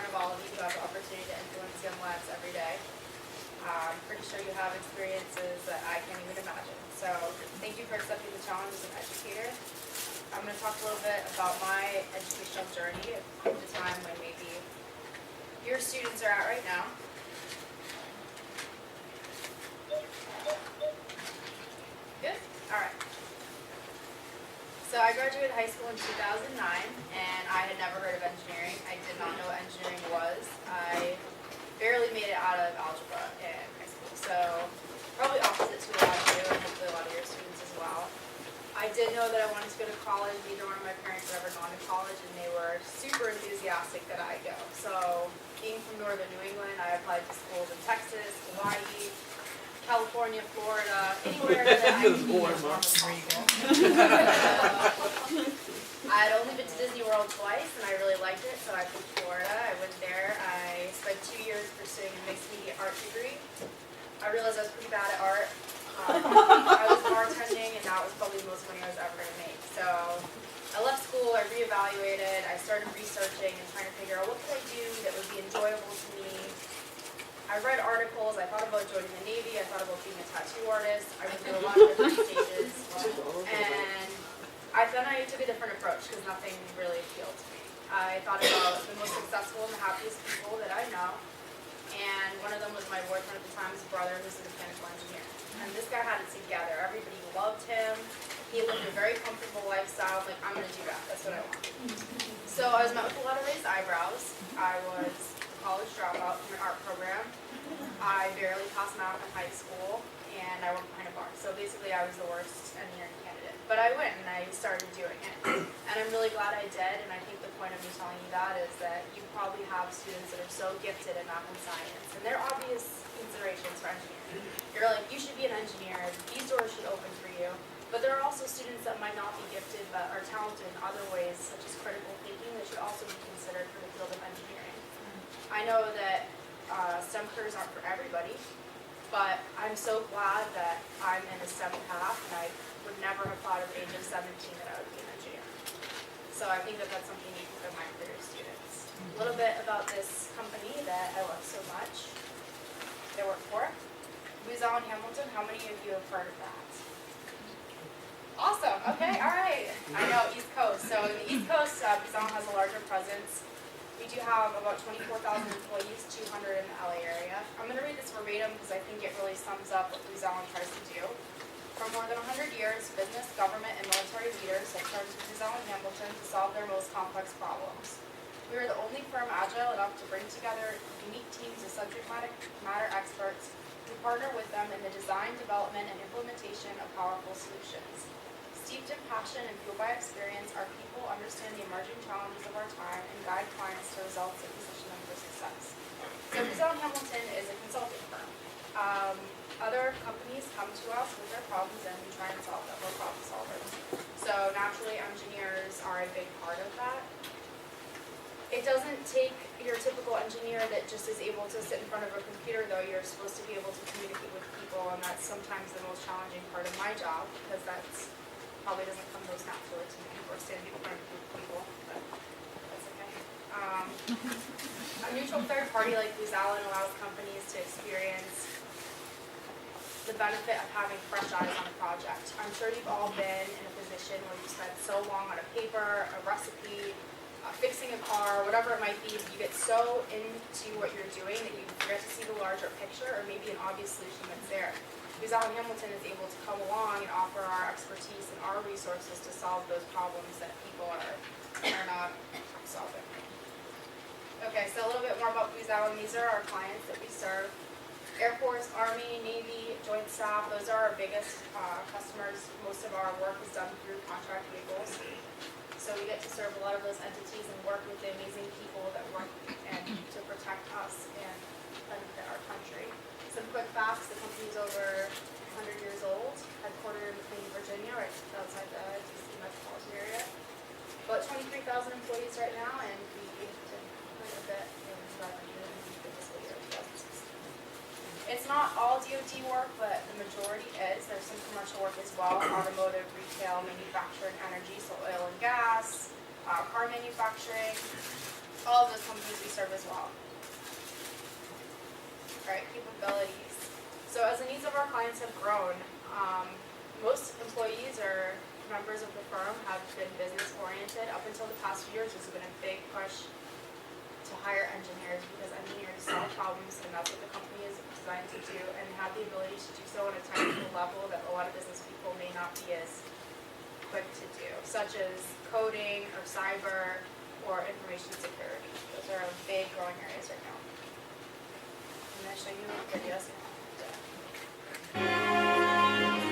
of all of you who have the opportunity to influence young lives every day. I'm pretty sure you have experiences that I can't even imagine. So thank you for accepting the challenge as an educator. I'm going to talk a little bit about my educational journey at the time when maybe your students are at right now. Good? All right. So I graduated high school in 2009, and I had never heard of engineering. I did not know what engineering was. I barely made it out of algebra in high school, so probably opposite to a lot of you, and hopefully a lot of your students as well. I did know that I wanted to go to college. Neither one of my parents had ever gone to college, and they were super enthusiastic that I go. So being from northern New England, I applied to schools in Texas, Hawaii, California, Florida, anywhere that I could be as warm as possible. I had only been to Disney World twice, and I really liked it, so I picked Florida. I went there. I spent 2 years pursuing a mixed media art degree. I realized I was pretty bad at art. I was bartending, and that was probably the most money I was ever going to make. So I left school, I reevaluated, I started researching and trying to figure out what could I do that would be enjoyable to me. I read articles, I thought about joining the Navy, I thought about being a tattoo artist, I went through a lot of different stages, and then I took a different approach because nothing really appealed to me. I thought about the most successful and the happiest people that I know, and one of them was my boyfriend at the time, his brother, who's a mechanical engineer. And this guy had it together, everybody loved him, he lived a very comfortable lifestyle. I'm like, I'm going to do that, that's what I want. So I was met with a lot of raised eyebrows. I was college dropout from an art program. I barely passed math in high school, and I worked behind a bar. So basically, I was the worst engineering candidate. But I went, and I started doing it. And I'm really glad I did, and I think the point of me telling you that is that you probably have students that are so gifted in math and science, and they're obvious considerations for engineering. You're like, you should be an engineer, these doors should open for you. But there are also students that might not be gifted, but are talented in other ways, such as critical thinking, that should also be considered for the field of engineering. I know that STEM careers aren't for everybody, but I'm so glad that I'm in a STEM path, and I would never have thought at the age of 17 that I would be an engineer. So I think that that's something you can keep in mind for your students. A little bit about this company that I love so much, that I work for. Booz in Hamilton, how many of you have heard of that? Awesome, okay, all right. I know, East Coast. So in the East Coast, Booz has a larger presence. We do have about 24,000 employees, 200 in the LA area. I'm going to read this verbatim because I think it really sums up what Booz tries to do. For more than 100 years, business, government, and military leaders have turned to Booz Hamilton to solve their most complex problems. We are the only firm agile enough to bring together unique teams of subject matter experts who partner with them in the design, development, and implementation of powerful solutions. Steeped in passion and fueled by experience, our people understand the emerging challenges of our time and guide clients to results that position them for success. So Booz Hamilton is a consulting firm. Other companies come to us with their problems and we try and solve them. We're problem solvers. So naturally, engineers are a big part of that. It doesn't take your typical engineer that just is able to sit in front of a computer, though. You're supposed to be able to communicate with people, and that's sometimes the most challenging part of my job, because that's probably doesn't come most naturally to me, or standing in front of people, but that's okay. A neutral third party like Booz allows companies to experience the benefit of having fresh eyes on a project. I'm sure you've all been in a position where you spent so long on a paper, a recipe, fixing a car, whatever it might be, you get so into what you're doing that you forget to see the larger picture, or maybe an obvious solution that's there. Booz Hamilton is able to come along and offer our expertise and our resources to solve those problems that people are not solving. Okay, so a little bit more about Booz Allen. These are our clients that we serve. Air Force, Army, Navy, Joint Staff, those are our biggest customers. Most of our work is done through contract vehicles. So we get to serve a lot of those entities and work with the amazing people that work and to protect us and benefit our country. Some quick facts: the company's over 100 years old, headquartered in McLean, Virginia, right outside the DC metropolitan area. About 23,000 employees right now, and we did quite a bit in revenue in the fiscal year 2016. It's not all DoD work, but the majority is. There's some commercial work as well: automotive, retail, manufacturing, energy, so oil and gas, car manufacturing. all of those companies we serve as well. Alright, capabilities. So as the needs of our clients have grown, most employees or members of the firm have been business oriented. Up until the past few years, there's been a big push to hire engineers because engineers solve problems, and that's what the company is designed to do, and have the ability to do so on a technical level that a lot of business people may not be as quick to do, such as coding or cyber or information security. Those are big growing areas right now. I'm going to show you videos.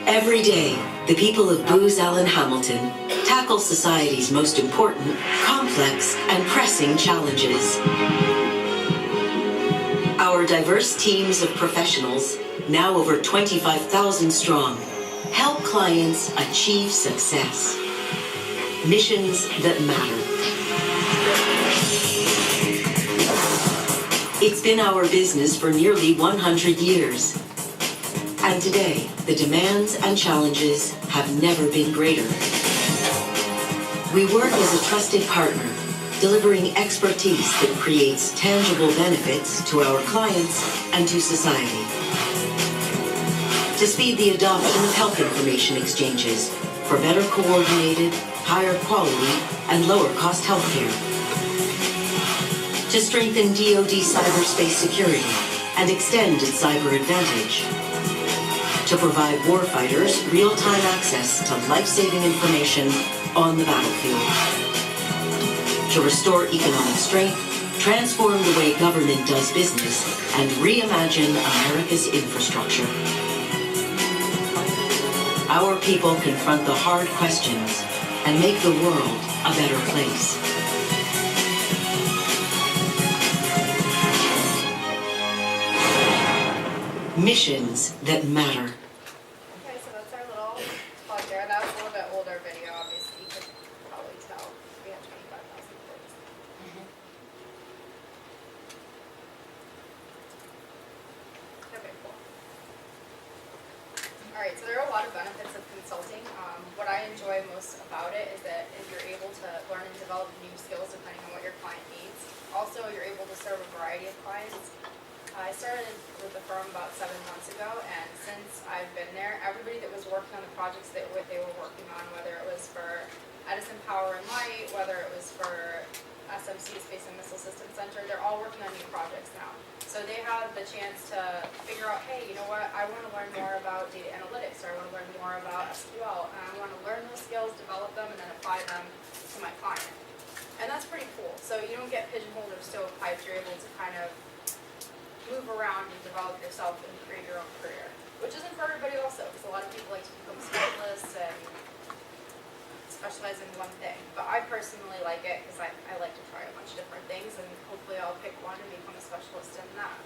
Every day, the people of Booz Allen Hamilton tackle society's most important, complex, and pressing challenges. Our diverse teams of professionals, now over 25,000 strong, help clients achieve success. Missions that matter. It's been our business for nearly 100 years. And today, the demands and challenges have never been greater. We work as a trusted partner, delivering expertise that creates tangible benefits to our clients and to society. To speed the adoption of health information exchanges for better coordinated, higher quality, and lower cost healthcare. To strengthen DoD cyberspace security and extend its cyber advantage. To provide warfighters real-time access to life-saving information on the battlefield. To restore economic strength, transform the way government does business, and reimagine America's infrastructure. Our people confront the hard questions and make the world a better place. Missions that matter. Okay, so that's our little plug there. That was a little bit older video, obviously. You could probably tell. We have 25,000 views. Okay, cool. Alright, so there are a lot of benefits of consulting. What I enjoy most about it is that you're able to learn and develop new skills depending on what your client needs. Also, you're able to serve a variety of clients. I started with the firm about 7 months ago, and since I've been there, everybody that was working on the projects that they were working on, whether it was for Dennison Power and Light, whether it was for SMC, Space and Missile Systems Center, they're all working on new projects now. So they have the chance to figure out, hey, you know what, I want to learn more about data analytics, or I want to learn more about SQL, and I want to learn those skills, develop them, and then apply them to my client. And that's pretty cool. So you don't get pigeonholed or stovepiped, you're able to kind of move around and develop yourself and create your own career, which isn't for everybody also, because a lot of people like to become specialists and specialize in one thing. But I personally like it because I like to try a bunch of different things, and hopefully I'll pick one and become a specialist in that.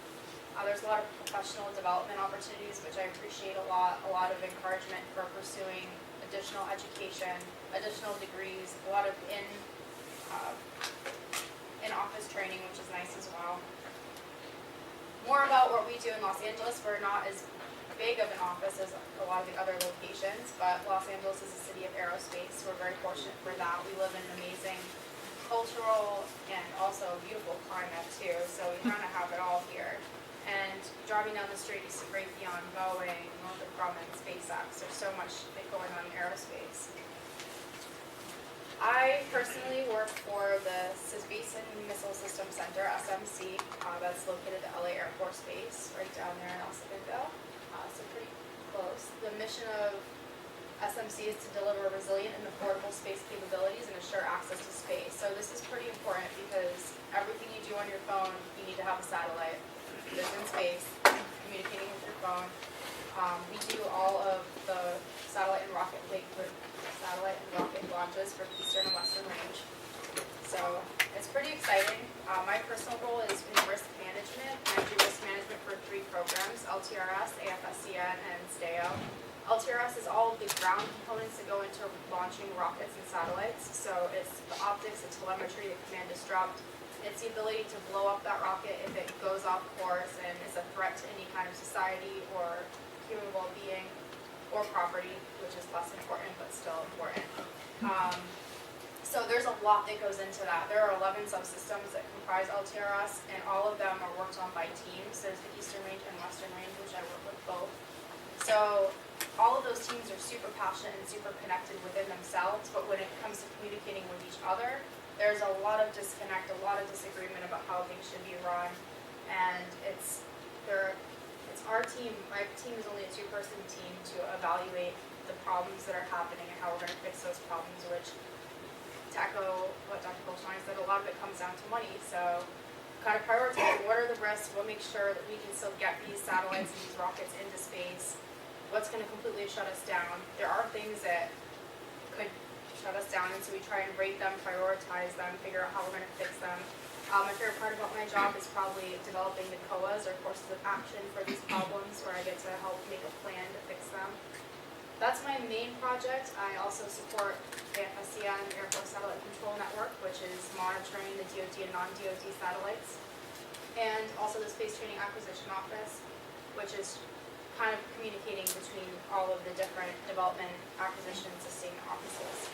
There's a lot of professional development opportunities, which I appreciate a lot of encouragement for pursuing additional education, additional degrees, a lot of in-office training, which is nice as well. More about what we do in Los Angeles. We're not as big of an office as a lot of the other locations, but Los Angeles is a city of aerospace. We're very fortunate for that. We live in an amazing cultural and also beautiful climate too, so we kind of have it all here. And driving down the street, you see Raytheon, Boeing, Northrop Grumman, SpaceX. There's so much going on in aerospace. I personally work for the Space and Missile Systems Center, SMC, that's located at LA Air Force Base, right down there in El Segundo, so pretty close. The mission of SMC is to deliver resilient and affordable space capabilities and assure access to space. So this is pretty important because everything you do on your phone, you need to have a satellite. It's in space, communicating with your phone. We do all of the satellite and rocket launches for the Eastern and Western Range. So it's pretty exciting. My personal role is in risk management. I do risk management for 3 programs: LTRS, AFSCN, and STAO. LTRS is all of the ground components that go into launching rockets and satellites. So it's the optics, the telemetry, the command disrupt. It's the ability to blow up that rocket if it goes off course and is a threat to any kind of society or human well-being or property, which is less important but still important. So there's a lot that goes into that. There are 11 subsystems that comprise LTRS, and all of them are worked on by teams. There's the Eastern Range and Western Range, which I work with both. So all of those teams are super passionate and super connected within themselves, but when it comes to communicating with each other, there's a lot of disconnect, a lot of disagreement about how things should be run, and it's our team. My team is only a 2-person team to evaluate the problems that are happening and how we're going to fix those problems, which, to echo what Dr. Goldstein said, a lot of it comes down to money. So kind of prioritize what are the risks, we'll make sure that we can still get these satellites and these rockets into space. What's going to completely shut us down? There are things that could shut us down, and so we try and rate them, prioritize them, figure out how we're going to fix them. My favorite part about my job is probably developing the COAs, or courses of action, for these problems, where I get to help make a plan to fix them. That's my main project. I also support the FSCN, Air Force Satellite Control Network, which is monitoring the DoD and non-DoD satellites, and also the Space Training Acquisition Office, which is kind of communicating between all of the different development, acquisition, and sustainment offices.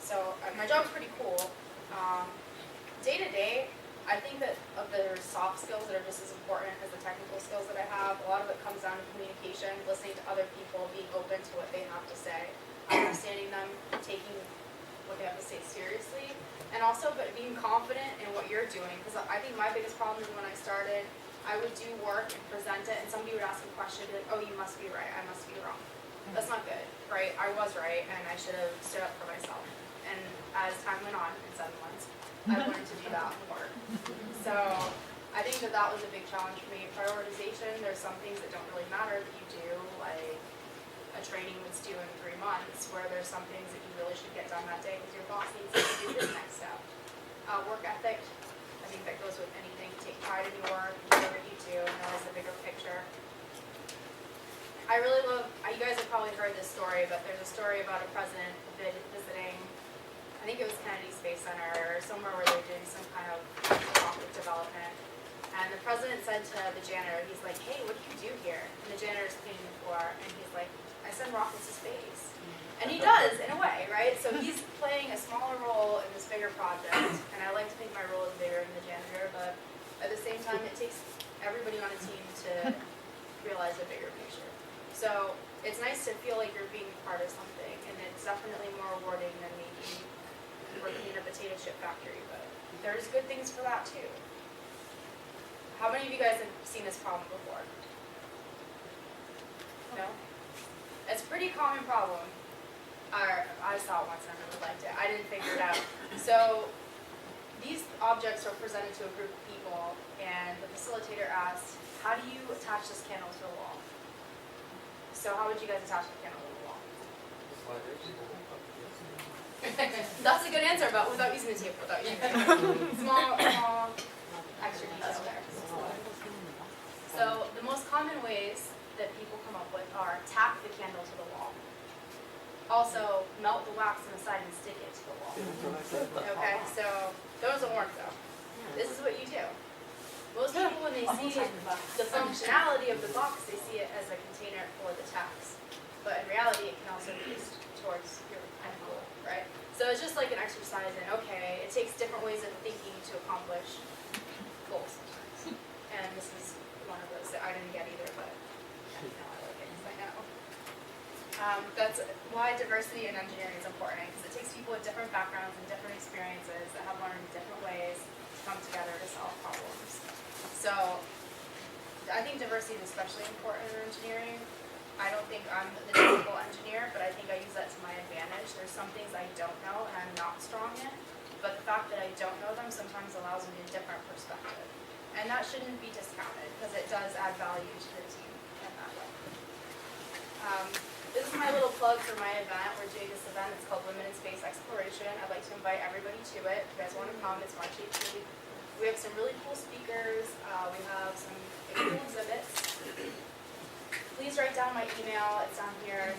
So my job's pretty cool. Day to day, I think that of the soft skills that are just as important as the technical skills that I have, a lot of it comes down to communication, listening to other people, being open to what they have to say, understanding them, taking what they have to say seriously, and also but being confident in what you're doing. Because I think my biggest problem is when I started, I would do work and present it, and somebody would ask a question, be like, oh, you must be right, I must be wrong. That's not good, right? I was right, and I should have stood up for myself. And as time went on, in 7 months, I've learned to do that more. So I think that was a big challenge for me. Prioritization, there's some things that don't really matter that you do, like a training that's due in 3 months, where there's some things that you really should get done that day because your boss needs you to do this next step. Work ethic, I think that goes with anything. Take pride in your work, do what you do, and realize the bigger picture. I really love, you guys have probably heard this story, but there's a story about a president visiting, I think it was Kennedy Space Center or somewhere where they're doing some kind of rocket development. And the president said to the janitor, he's like, hey, what do you do here? And the janitor's cleaning the floor, and he's like, I send rockets to space. And he does, in a way, right? So he's playing a smaller role in this bigger project, and I like to think my role is bigger than the janitor, but at the same time, it takes everybody on a team to realize the bigger picture. So it's nice to feel like you're being part of something, and it's definitely more rewarding than maybe working in a potato chip factory, but there's good things for that too. How many of you guys have seen this problem before? No? It's a pretty common problem. I saw it once and I really liked it. I didn't figure it out. So these objects are presented to a group of people, and the facilitator asked, how do you attach this candle to the wall? So how would you guys attach the candle to the wall? That's a good answer, but without using the tape, small extra detail there. So the most common ways that people come up with are tack the candle to the wall. Also, melt the wax on the side and stick it to the wall. Okay, so those don't work though. This is what you do. Most people, when they see the functionality of the box, they see it as a container for the tacks. But in reality, it can also be used towards your end goal, right? So it's just like an exercise in, okay, it takes different ways of thinking to accomplish goals sometimes. And this is one of those that I didn't get either, but I like it because I know. That's why diversity in engineering is important, because it takes people with different backgrounds and different experiences that have learned different ways to come together to solve problems. So I think diversity is especially important in engineering. I don't think I'm the typical engineer, but I think I use that to my advantage. There's some things I don't know and I'm not strong in, but the fact that I don't know them sometimes allows me a different perspective. And that shouldn't be discounted, because it does add value to the team in that way. This is my little plug for my event. We're doing this event. It's called Women in Space Exploration. I'd like to invite everybody to it. If you guys want to come, it's March 18th. We have some really cool speakers. We have some cool exhibits. Please write down my email. It's on here,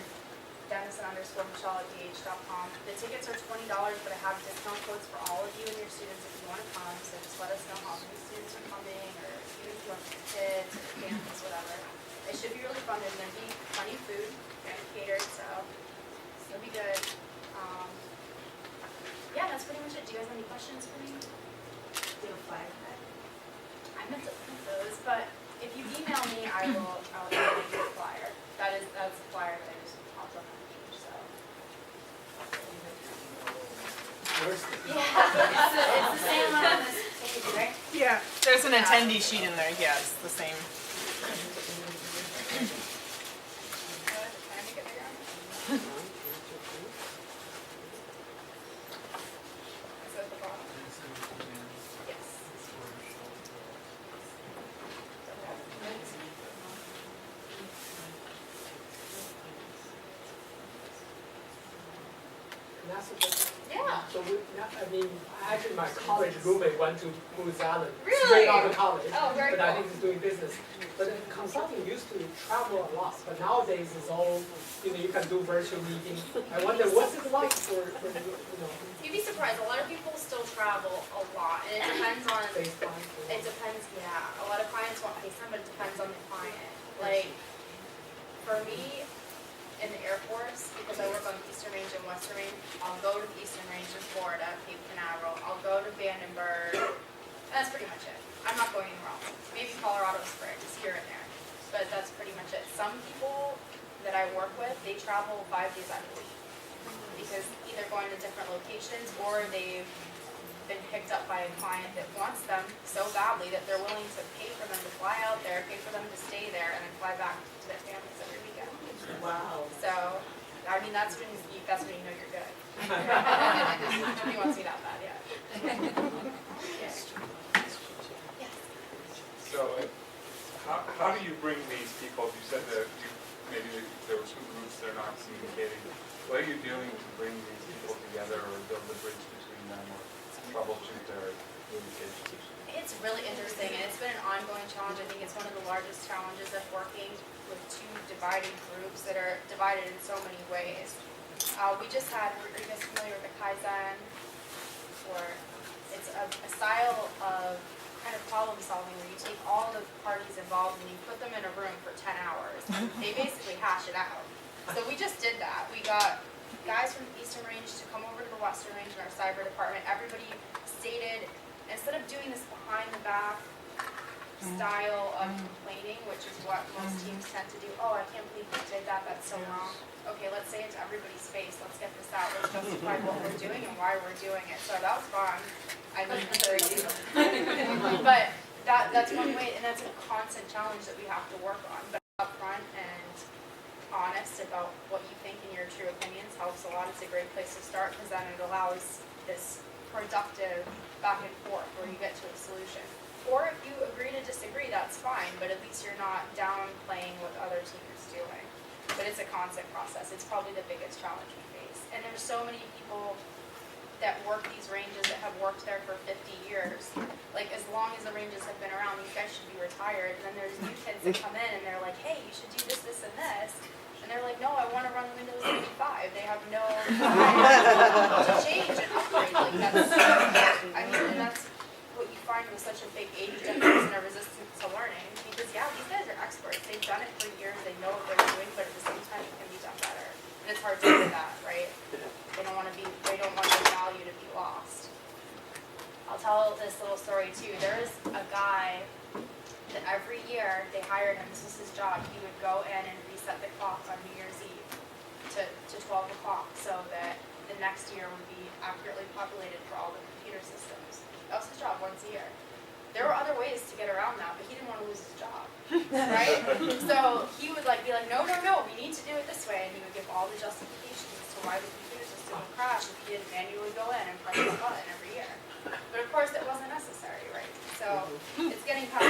Dennison_Michelle@dh.com. The tickets are $20, but I have discount codes for all of you and your students if you want to come. So just let us know how many students are coming, or even if you want your kids or your families, whatever. It should be really fun. There's going to be plenty of food and catered, so it'll be good. guys have any questions for me? Do a flyer for that? I meant to print those, but if you email me, I'll email you the flyer. That's the flyer that I just popped up on the page, so. Yeah, it's the same one on this page, right? Yeah, there's an attendee sheet in there, yeah, it's the same. Can I make it bigger? Is that the bottom? Yes. That's a good. Yeah. So actually my college roommate went to Booz Allen. Really? Straight out of college. Oh, very But I cool. think he's doing business. But consulting used to travel a lot, but nowadays it's all, you can do virtual meetings. I wonder what's it like for You'd be surprised, a lot of people still travel a lot, and it depends on, FaceTime? it depends, yeah. A lot of clients want FaceTime, but it depends on the client. Like, for me, in the Air Force, because I work on the Eastern Range and Western Range, I'll go to the Eastern Range in Florida, Cape Canaveral, I'll go to Vandenberg, that's pretty much it. I'm not going anywhere else. Maybe Colorado Springs, here and there, but that's pretty much it. Some people that I work with, they travel 5 days out of the week, because either going to different locations, or they've been picked up by a client that wants them so badly that they're willing to pay for them to fly out there, pay for them to stay there, and then fly back to their families every weekend. Wow. So, I mean, that's when you know you're good. Nobody wants me that bad, yeah. Yes. So, how do you bring these people, you said that maybe there were 2 groups that are not communicating. What are you doing to bring these people together or build the bridge between them or troubleshoot their communication? It's really interesting, and it's been an ongoing challenge. I think it's one of the largest challenges of working with 2 divided groups that are divided in so many ways. We just had, are you guys familiar with the Kaizen? Or it's a style of kind of problem solving where you take all the parties involved and you put them in a room for 10 hours. They basically hash it out. So we just did that. We got guys from the Eastern Range to come over to the Western Range in our cyber department. Everybody stated, instead of doing this behind the back style of complaining, which is what most teams tend to do, oh, I can't believe you did that, that's so wrong. Okay, let's say it to everybody's face, let's get this out, let's justify what we're doing and why we're doing it. So that was fun. I mean, but that's one way, and that's a constant challenge that we have to work on. But upfront and honest about what you think and your true opinions helps a lot. It's a great place to start, because then it allows this productive back and forth where you get to a solution. Or if you agree to disagree, that's fine, but at least you're not downplaying what other teams doing. But it's a constant process. It's probably the biggest challenge we face. And there's so many people that work these ranges that have worked there for 50 years. Like, as long as the ranges have been around, these guys should be retired. And then there's new kids that come in and they're like, hey, you should do this, this, and this. And they're like, no, I want to run the Windows 95. They have no time to change and upgrade. Like, that's, I mean, and that's what you find with such a big age difference and a resistance to learning. Because, yeah, these guys are experts. They've done it for years. They know what they're doing, but at the same time, it can be done better. And it's hard to do that, right? They don't want their value to be lost. I'll tell this little story too. There is a guy that every year they hired him, this was his job, he would go in and reset the clock on New Year's Eve to 12 o'clock so that the next year would be accurately populated for all the computer systems. That was his job once a year. There were other ways to get around that, but he didn't want to lose his job, right? So he would be like, no, we need to do it this way, and he would give all the justifications as to why the computer system would crash if he didn't manually go in and press the button every year. But of course, it wasn't necessary, right? So it's getting past